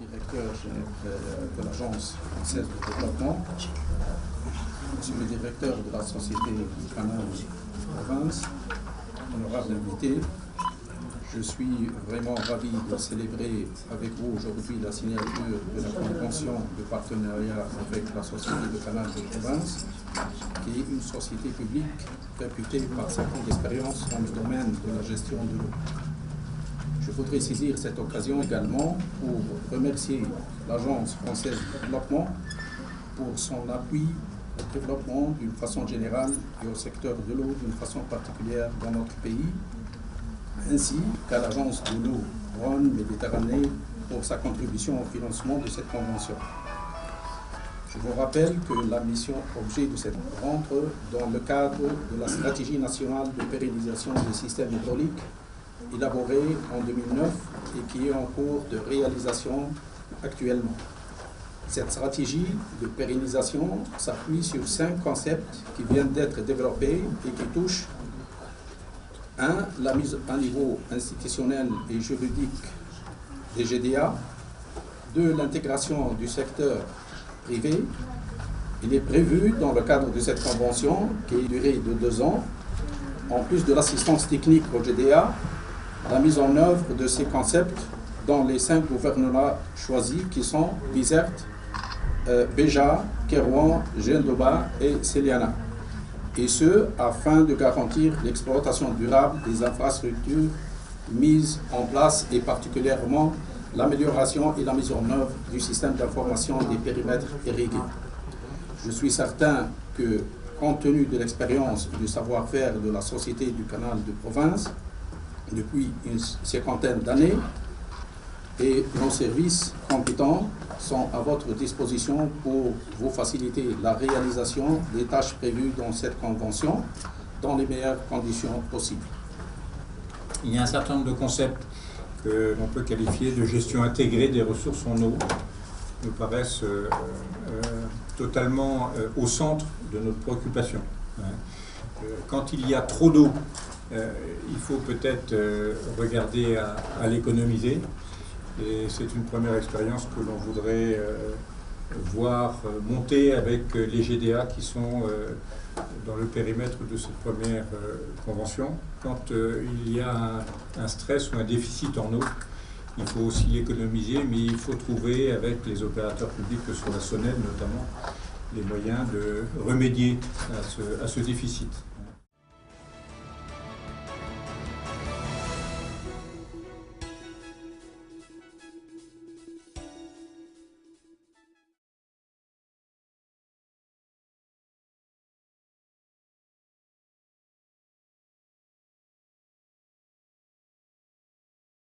directeur de l'Agence française de développement, monsieur le directeur de la Société du Canal de Province, honorable invité, je suis vraiment ravi de célébrer avec vous aujourd'hui la signature de la convention de partenariat avec la Société du Canal de Province, qui est une société publique réputée par sa grande expérience dans le domaine de la gestion de l'eau. Je voudrais saisir cette occasion également pour remercier l'Agence française de développement pour son appui au développement d'une façon générale et au secteur de l'eau d'une façon particulière dans notre pays, ainsi qu'à l'Agence de l'eau Rhône-Méditerranée pour sa contribution au financement de cette convention. Je vous rappelle que la mission objet de cette rentre dans le cadre de la stratégie nationale de pérennisation des systèmes hydrauliques élaborée en 2009 et qui est en cours de réalisation actuellement. Cette stratégie de pérennisation s'appuie sur 5 concepts qui viennent d'être développés et qui touchent 1. La mise à niveau institutionnel et juridique des GDA. 2. L'intégration du secteur privé. Il est prévu dans le cadre de cette convention, qui est durée de 2 ans, en plus de l'assistance technique au GDA, la mise en œuvre de ces concepts dans les 5 gouvernements choisis qui sont Bizerte, Béja, Kérouan, Gendoba et Céliana. Et ce, afin de garantir l'exploitation durable des infrastructures mises en place et particulièrement l'amélioration et la mise en œuvre du système d'information des périmètres irrigués. Je suis certain que, compte tenu de l'expérience et du savoir-faire de la Société du Canal de Province, depuis une cinquantaine d'années, et nos services compétents sont à votre disposition pour vous faciliter la réalisation des tâches prévues dans cette convention dans les meilleures conditions possibles. Il y a un certain nombre de concepts que l'on peut qualifier de gestion intégrée des ressources en eau, nous paraissent totalement au centre de notre préoccupation. Quand il y a trop d'eau, il faut peut-être regarder à l'économiser. Et c'est une première expérience que l'on voudrait voir monter avec les GDA qui sont dans le périmètre de cette première convention. Quand il y a un stress ou un déficit en eau, il faut aussi l'économiser, mais il faut trouver avec les opérateurs publics sur la Sonnelle notamment les moyens de remédier à ce déficit.